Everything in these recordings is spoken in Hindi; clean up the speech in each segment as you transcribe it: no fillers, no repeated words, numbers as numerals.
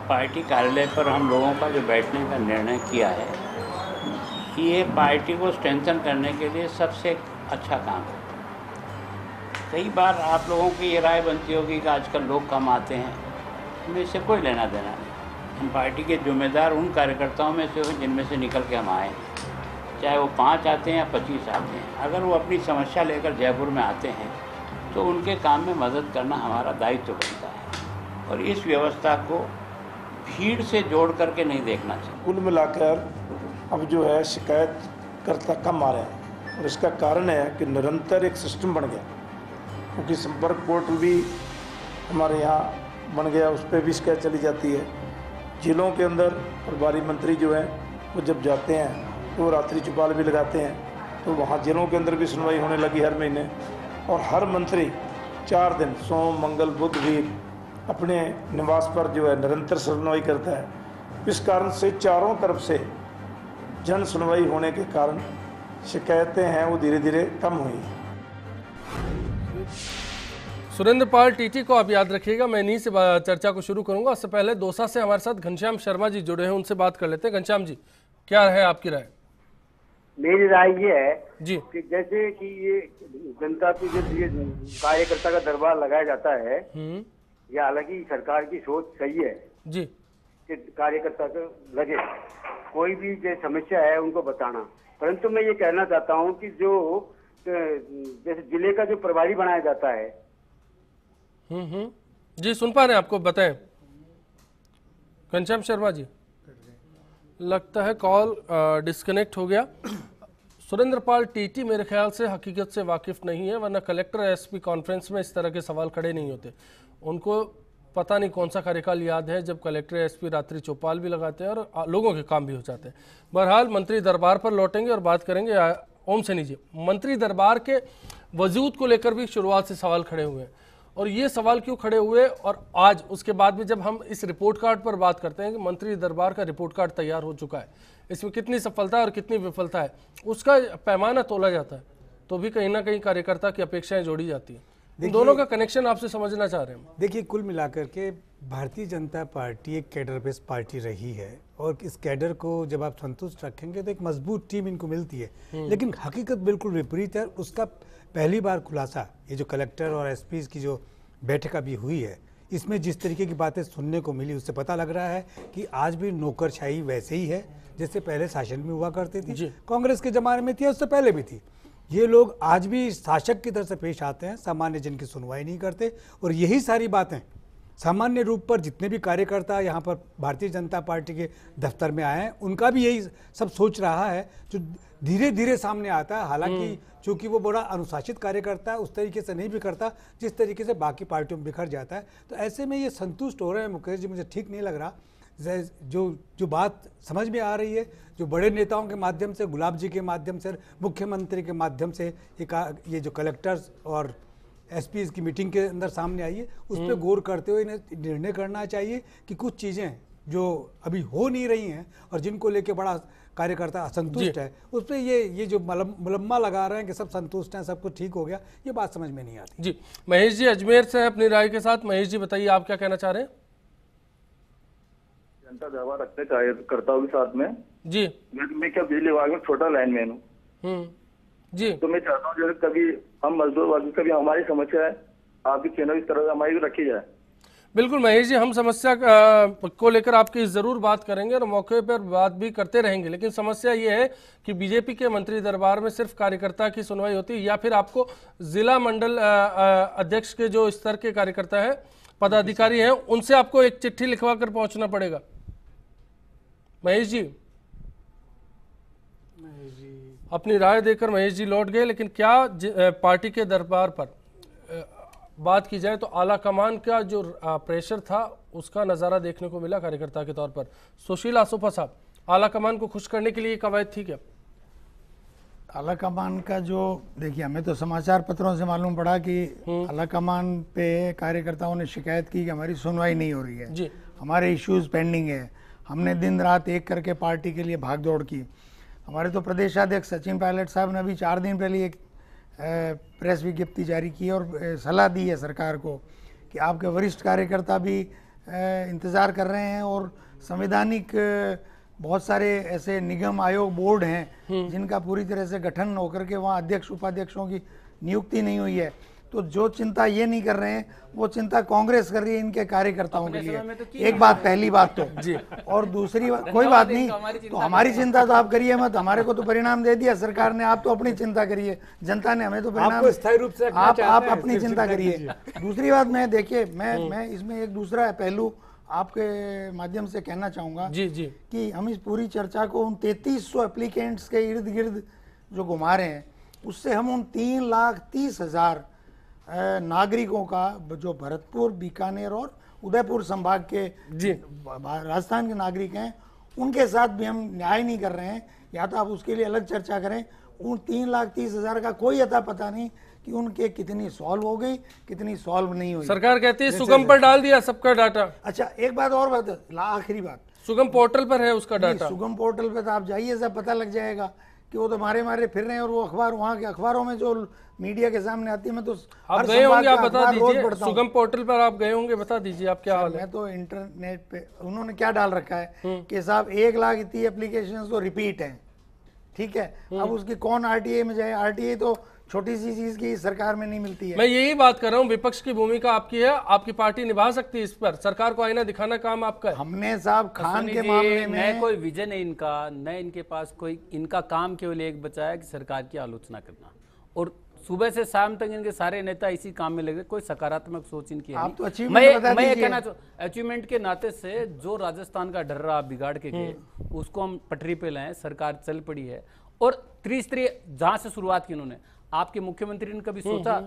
पार्टी कार्यालय पर हम लोगों का जो बैठने का निर्णय किया है, ये पार्टी को स्ट्रेंथन करने के लिए सबसे अच्छा काम है। कई बार आप लोगों की ये राय बनती होगी कि आजकल लोग कम आते हैं, हमें इससे कोई लेना देना नहीं। हम पार्टी के जिम्मेदार उन कार्यकर्ताओं में से हो जिनमें से निकल के हम आए, चाहे वो 5 आते हैं या 25 आते हैं। अगर वो अपनी समस्या लेकर जयपुर में आते हैं तो उनके काम में मदद करना हमारा दायित्व बनता है और इस व्यवस्था को भीड़ से जोड़ करके नहीं देखना चाहिए। कुल मिलाकर अब जो है शिकायतकर्ता कम आ रहे हैं और इसका कारण है कि निरंतर एक सिस्टम बन गया, क्योंकि संपर्क पोर्टल भी हमारे यहाँ बन गया, उस पर भी शिकायत चली जाती है। जिलों के अंदर प्रभारी मंत्री जो हैं वो जब जाते हैं तो रात्रि चौपाल भी लगाते हैं, तो वहाँ जिलों के अंदर भी सुनवाई होने लगी हर महीने। और हर मंत्री 4 दिन सोम मंगल बुध भी अपने निवास पर जो है निरंतर सुनवाई करता है। इस कारण से चारों तरफ से जन सुनवाई होने के कारण शिकायतें हैं वो धीरे धीरे कम हुई। सुरेंद्र पाल टीटी को आप याद रखिएगा। मैं इन्हीं से चर्चा को शुरू करूंगा। उससे पहले दौसा से हमारे साथ घनश्याम शर्मा जी जुड़े हैं, उनसे बात कर लेते हैं। घनश्याम जी, क्या है आपकी राय? मेरी राय ये है जी कि जैसे कि ये जनता की जो ये कार्यकर्ता का दरबार लगाया जाता है, ये हालांकि सरकार की सोच सही है जी कि कार्यकर्ता को लगे कोई भी जो समस्या है उनको बताना, परंतु मैं ये कहना चाहता हूँ कि जो जैसे जिले का जो प्रभारी बनाया जाता है। जी सुन पा रहे हैं, आपको बताएं घनश्याम शर्मा जी। लगता है कॉल डिस्कनेक्ट हो गया। सुरेंद्र पाल टीटी मेरे ख्याल से हकीकत से वाकिफ नहीं है, वरना कलेक्टर एसपी कॉन्फ्रेंस में इस तरह के सवाल खड़े नहीं होते। उनको पता नहीं कौन सा कार्यकाल याद है जब कलेक्टर एसपी रात्रि चौपाल भी लगाते हैं और लोगों के काम भी हो जाते हैं। बहरहाल मंत्री दरबार पर लौटेंगे और बात करेंगे। ओम सैनी जी, मंत्री दरबार के वजूद को लेकर भी शुरुआत से सवाल खड़े हुए हैं, और ये सवाल क्यों खड़े हुए और आज उसके बाद में जब हम इस रिपोर्ट कार्ड पर बात करते हैं कि मंत्री दरबार का रिपोर्ट कार्ड तैयार हो चुका है, इसमें कितनी सफलता और कितनी विफलता है उसका पैमाना तोला जाता है, तो भी कहीं ना कहीं कार्यकर्ता की अपेक्षाएं जोड़ी जाती हैं। इन दोनों का कनेक्शन आपसे समझना चाह रहे हैं। देखिए, कुल मिलाकर के भारतीय जनता पार्टी एक कैडर बेस्ड पार्टी रही है और इस कैडर को जब आप संतुष्ट रखेंगे तो एक मजबूत टीम इनको मिलती है, लेकिन हकीकत बिल्कुल विपरीत है। उसका पहली बार खुलासा ये जो कलेक्टर और एसपी की जो बैठक अभी हुई है, इसमें जिस तरीके की बातें सुनने को मिली उससे पता लग रहा है कि आज भी नौकरशाही वैसे ही है जैसे पहले शासन में हुआ करती थी, कांग्रेस के जमाने में थी, उससे पहले भी थी। ये लोग आज भी शासक की तरह से पेश आते हैं, सामान्य जन की सुनवाई नहीं करते। और यही सारी बातें सामान्य रूप पर जितने भी कार्यकर्ता यहाँ पर भारतीय जनता पार्टी के दफ्तर में आए हैं, उनका भी यही सब सोच रहा है, जो धीरे धीरे सामने आता है। हालांकि चूंकि वो बड़ा अनुशासित कार्यकर्ता है, उस तरीके से नहीं भी करता जिस तरीके से बाकी पार्टियों में बिखर जाता है। तो ऐसे में ये संतुष्ट हो रहे हैं मुकेश जी, मुझे ठीक नहीं लग रहा। जो बात समझ में आ रही है, जो बड़े नेताओं के माध्यम से, गुलाब जी के माध्यम से, मुख्यमंत्री के माध्यम से ये जो कलेक्टर्स और एसपी की मीटिंग के अंदर सामने आई है, उस पर गौर करते हुए इन्हें निर्णय करना चाहिए कि कुछ चीज़ें जो अभी हो नहीं रही हैं और जिनको लेके बड़ा कार्यकर्ता असंतुष्ट है, उस पर ये जो मुलम्मा लगा रहे हैं कि सब संतुष्ट हैं, सब कुछ ठीक हो गया, ये बात समझ में नहीं आती। जी महेश जी अजमेर से हैं अपनी राय के साथ। महेश जी बताइए, आप क्या कहना चाह रहे हैं? जनता दरबार रखते कार्यकर्ताओं के साथ में जी मैं क्या बिजली विभाग में छोटा लाइनमैन हूँ जी, तो मैं चाहता हूँ जैसे कभी हम मजदूर वर्ग कभी हमारी समस्या है आपकी चैनल इस तरह से हमारी रखी जाए। बिल्कुल महेश जी, हम समस्या को लेकर आपकी जरूर बात करेंगे और मौके पर बात भी करते रहेंगे, लेकिन समस्या ये है कि बीजेपी के मंत्री दरबार में सिर्फ कार्यकर्ता की सुनवाई होती है या फिर आपको जिला मंडल अध्यक्ष के जो स्तर के कार्यकर्ता हैं, पदाधिकारी हैं, उनसे आपको एक चिट्ठी लिखवा कर पहुंचना पड़ेगा। महेश जी अपनी राय देकर महेश जी लौट गए, लेकिन क्या पार्टी के दरबार पर बात की जाए तो आला कमान का जो प्रेशर था उसका नज़ारा देखने को मिला कार्यकर्ता के तौर पर। सुशील आसोफा साहब, आला कमान को खुश करने के लिए कवायद थी क्या? आला कमान का जो देखिए, हमें तो समाचार पत्रों से मालूम पड़ा कि आला कमान पे कार्यकर्ताओं ने शिकायत की कि हमारी सुनवाई नहीं हो रही है जी, हमारे इश्यूज पेंडिंग है। हमने दिन रात एक करके पार्टी के लिए भाग दौड़ की। हमारे तो प्रदेशाध्यक्ष सचिन पायलट साहब ने अभी 4 दिन पहले एक प्रेस विज्ञप्ति जारी की और सलाह दी है सरकार को कि आपके वरिष्ठ कार्यकर्ता भी इंतज़ार कर रहे हैं और संवैधानिक बहुत सारे ऐसे निगम आयोग बोर्ड हैं जिनका पूरी तरह से गठन होकर के वहाँ अध्यक्ष उपाध्यक्षों की नियुक्ति नहीं हुई है। तो जो चिंता ये नहीं कर रहे हैं वो चिंता कांग्रेस कर रही है इनके कार्यकर्ताओं के लिए। एक बात, पहली बात तो जी, और दूसरी बात, कोई बात नहीं, तो हमारी चिंता तो आप करिए मत, हमारे को तो परिणाम दे दिया सरकार ने, आप तो अपनी चिंता करिए, जनता ने हमें तो परिणाम, स्थायी रूप से आप अपनी चिंता करिए। दूसरी बात मैं देखिए, मैं इसमें एक दूसरा पहलू आपके माध्यम से कहना चाहूंगा जी जी कि हम इस पूरी चर्चा को उन 3300 एप्लीकेंट्स के इर्द गिर्द जो घुमा रहे हैं, उससे हम उन 3,30,000 नागरिकों का जो भरतपुर, बीकानेर और उदयपुर संभाग के जी राजस्थान के नागरिक हैं, उनके साथ भी हम न्याय नहीं कर रहे हैं। या तो आप उसके लिए अलग चर्चा करें। उन 3,30,000 का कोई अता पता नहीं कि उनके कितनी सॉल्व हो गई, कितनी सॉल्व नहीं हुई। सरकार कहती है सुगम पर डाल दिया सबका डाटा। अच्छा, एक बात और बात, आखिरी बात, सुगम पोर्टल पर है उसका डाटा। सुगम पोर्टल पे तो आप जाइए, सब पता लग जाएगा कि वो तो मारे फिर रहे हैं। और वो अखबार, वहाँ के अखबारों में जो मीडिया के सामने आती है, मैं तो आप गए होंगे, आप बता दीजिए, सुगम पोर्टल पर आप गए होंगे, बता दीजिए आप क्या हाल है। मैं तो इंटरनेट पे उन्होंने क्या डाल रखा है कि साहब 1 लाख इतनी एप्लीकेशन तो रिपीट हैं, ठीक है। अब उसकी कौन आरटीआई में जाए, आरटीआई तो छोटी सी चीज की सरकार में नहीं मिलती है। मैं यही बात कर रहा हूँ, विपक्ष की भूमिका आपकी है, आपकी पार्टी निभा सकती है इस पर, सरकार को आईना दिखाना काम आपका है। हमने साहब खान के मामले में, न कोई विजन है इनका, न इनके पास कोई, इनका काम केवल एक बचा है कि सरकार की आलोचना करना, और सुबह से शाम तक इनके सारे नेता इसी काम में लगे, कोई सकारात्मक सोच इनकी है। आप तो मैं ये कहना अचीवमेंट के नाते से जो राजस्थान का ढर्रा बिगाड़ के गए उसको हम पटरी पे लाए, सरकार चल पड़ी है। और त्रिस्तरीय जहां से शुरुआत की उन्होंने, आपके मुख्यमंत्री ने कभी सोचा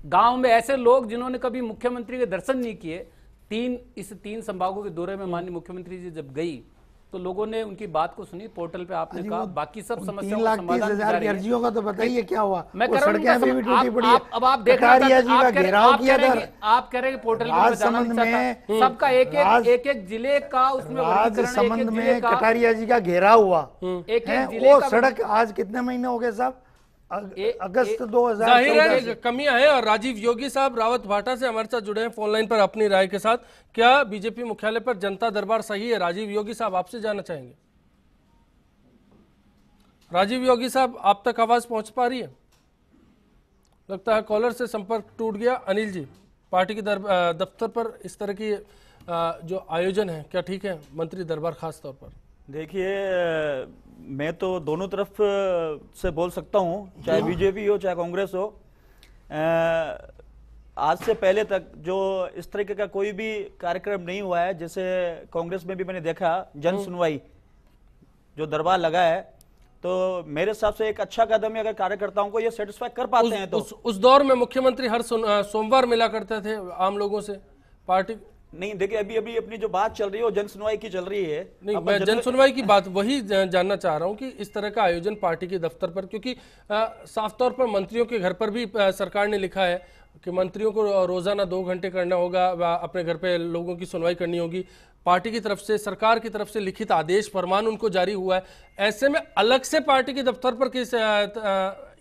गांव में ऐसे लोग जिन्होंने कभी मुख्यमंत्री के दर्शन नहीं किए, इस 3 संभागों के दौरे में माननीय मुख्यमंत्री जी जब गई तो लोगों ने उनकी बात को सुनी, पोर्टल पे आपने कहा, बाकी सब समस्याओं का समाधान 3,30,000 की अर्जियों का तो बताइए क्या हुआ। मैं कह रहा हूं, सड़कें भी टूटी पड़ी है। अब आप देख कटारिया जी का घेराव किया था, आप कह रहे हैं पोर्टल पे जाना नहीं चाहता, सबका एक जिले का उसमें राजसमंद में कटारिया जी का घेराव हुआ, वो सड़क आज कितने महीने हो गए साहब, अगस्त 2000। जाहिर है कमियां हैं। और राजीव योगी साहब रावत भाटा से हमारे साथ जुड़े हैं फोन लाइन पर अपनी राय के साथ। क्या बीजेपी मुख्यालय पर जनता दरबार सही है? राजीव योगी साहब आपसे जानना चाहेंगे। राजीव योगी साहब आप तक आवाज पहुंच पा रही है? लगता है कॉलर से संपर्क टूट गया। अनिल जी, पार्टी के दफ्तर पर इस तरह की जो आयोजन है क्या ठीक है, मंत्री दरबार खास तौर पर? देखिए, मैं तो दोनों तरफ से बोल सकता हूं, चाहे बीजेपी हो चाहे कांग्रेस हो। आज से पहले तक जो इस तरीके का कोई भी कार्यक्रम नहीं हुआ है, जैसे कांग्रेस में भी मैंने देखा जन सुनवाई जो दरबार लगा है, तो मेरे हिसाब से एक अच्छा कदम है। अगर कार्यकर्ताओं को ये सेटिस्फाई कर पाते हैं तो उस दौर में मुख्यमंत्री हर सोमवार मिला करते थे आम लोगों से पार्टी। नहीं, देखिए अभी अपनी जो बात चल रही है वो जन सुनवाई की चल रही है। नहीं, मैं जन सुनवाई की बात वही जानना चाह रहा हूं कि इस तरह का आयोजन पार्टी के दफ्तर पर, क्योंकि साफ तौर पर मंत्रियों के घर पर भी सरकार ने लिखा है कि मंत्रियों को रोजाना 2 घंटे करना होगा, अपने घर पे लोगों की सुनवाई करनी होगी। पार्टी की तरफ से, सरकार की तरफ से लिखित आदेश फरमान उनको जारी हुआ है। ऐसे में अलग से पार्टी के दफ्तर पर किस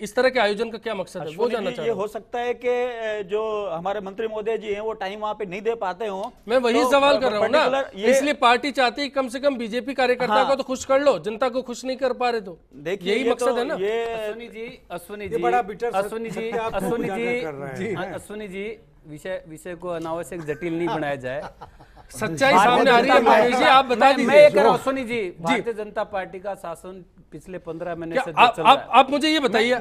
इस तरह के आयोजन का क्या मकसद है, वो जानना चाहता हूं। ये हो सकता है कि जो हमारे मंत्री महोदय जी हैं वो टाइम वहां पे नहीं दे पाते हो। मैं वही सवाल कर रहा हूँ ना, इसलिए पार्टी चाहती है कम से कम बीजेपी कार्यकर्ता को तो खुश कर लो, जनता को खुश नहीं कर पा रहे तो देखिए यही मकसद है ना। अश्विनी जी विषय को अनावश्यक जटिल नहीं बनाया जाए, सच्चाई सामने आ रही है जी, आप बता दीजिए। मैं कह रहा हूं अश्विनी जी, भारतीय जनता पार्टी का शासन पिछले 15 महीने से चल रहा है। आप मुझे ये बताइए,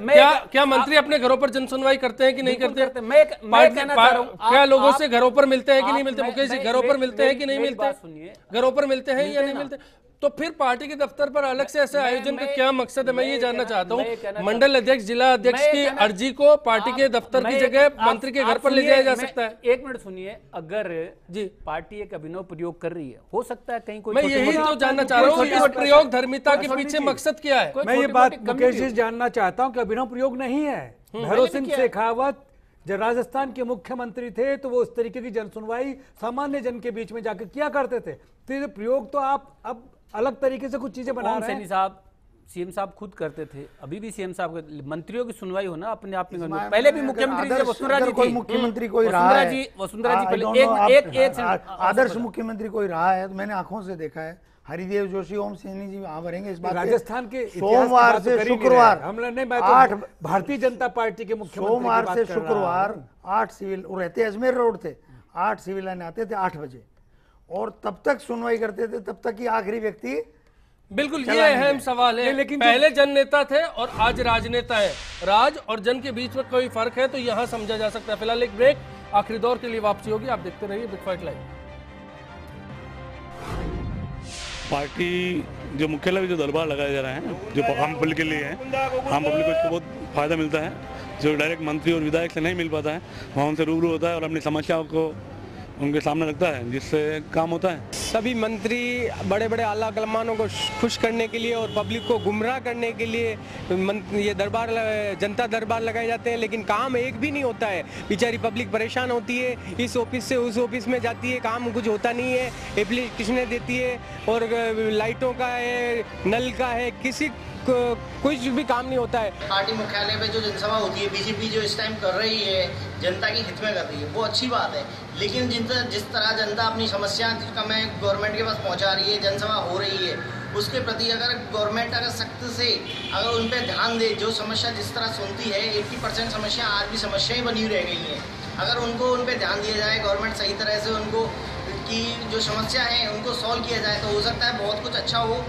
क्या मंत्री अपने घरों पर जन सुनवाई करते हैं कि नहीं करते? मैं कहना चाह रहा हूं, क्या लोगों से घरों पर मिलते हैं कि नहीं मिलते? मुकेश जी, घरों पर मिलते हैं कि नहीं मिलते? सुनिए, घरों पर मिलते हैं या नहीं मिलते? तो फिर पार्टी के दफ्तर पर अलग से ऐसे आयोजन का क्या मकसद है, मैं ये जानना चाहता हूँ। मंडल अध्यक्ष, जिला अध्यक्ष की अर्जी को पार्टी के दफ्तर की जगह मंत्री के घर पर ले जाया जा सकता है। एक मिनट सुनिए, अगर जी पार्टी एक अभिनव प्रयोग कर रही है, हो सकता है कहीं कोई, मैं यही तो जानना चाह रहा हूँ इस प्रयोग धर्मिता के पीछे मकसद क्या है। मैं ये बात मुकेश जी जानना चाहता हूँ कि अभिनव प्रयोग नहीं है। भैरव सिंह शेखावत जब राजस्थान के मुख्यमंत्री थे तो वो इस तरीके की जन सुनवाई सामान्य जन के बीच में जाकर किया करते थे। तो ये प्रयोग तो आप अब अलग तरीके से कुछ चीजें बना रहे हैं। साहब सीएम साहब खुद करते थे, अभी भी सीएम साहब मंत्रियों की सुनवाई हो ना अपने आप में। पहले भी मुख्यमंत्री जब वसुंधरा जी थी, मुख्यमंत्री कोई रहा है, वसुंधरा जी पहले एक आदर्श मुख्यमंत्री कोई रहा है तो मैंने आंखों से देखा है। हरिदेव जोशी, ओम सैनी जी वहां भरेंगे इस बात। राजस्थान के सोमवार से शुक्रवार हमने 8 भारतीय जनता पार्टी के मुख्यमंत्री सोमवार से शुक्रवार 8 सिविल रहते, अजमेर रोड थे, 8 सिविल लाइन आते थे 8 बजे और तब तक सुनवाई करते थे, तब तक की आखिरी व्यक्ति। बिल्कुल, ये अहम सवाल है। लेकिन पहले जन नेता थे और आज राजनेता है। राज और जन के बीच में कोई फर्क है तो यहाँ समझा जा सकता है। फिलहाल एक ब्रेक, आखिरी दौर के लिए वापसी होगी। आप देखते रहिए बिग फाइट लाइव। पार्टी जो मुख्यालय में जो दरबार लगाया जा रहा है, जो आम पब्लिक के लिए है, आम पब्लिक को इसको बहुत फायदा मिलता है, जो डायरेक्ट मंत्री और विधायक से नहीं मिल पाता है, वहाँ उनसे रूबरू होता है और अपनी समस्याओं को उनके सामने रखता है, जिससे काम होता है। सभी मंत्री बड़े बड़े आला कलमानों को खुश करने के लिए और पब्लिक को गुमराह करने के लिए ये दरबार, जनता दरबार लगाए जाते हैं, लेकिन काम एक भी नहीं होता है। बेचारी पब्लिक परेशान होती है, इस ऑफिस से उस ऑफिस में जाती है, काम कुछ होता नहीं है, एप्लीकेशनें देती है और लाइटों का है, नल का है, किसी कुछ भी काम नहीं होता है। पार्टी मुख्यालय में जो जनसभा होती है, बीजेपी जो इस टाइम कर रही है, जनता की हित में कर रही है, वो अच्छी बात है। लेकिन जिस तरह जनता अपनी समस्या का मैं गवर्नमेंट के पास पहुंचा रही है, जनसभा हो रही है, उसके प्रति अगर गवर्नमेंट अगर सख्त से अगर उन पर ध्यान दे, जो समस्या जिस तरह सुनती है, 80% समस्या आज भी समस्या ही बनी रह गई हैं। अगर उनको उन पर ध्यान दिया जाए, गवर्नमेंट सही तरह से उनको की जो समस्या है उनको सॉल्व किया जाए, तो हो सकता है बहुत कुछ अच्छा हो।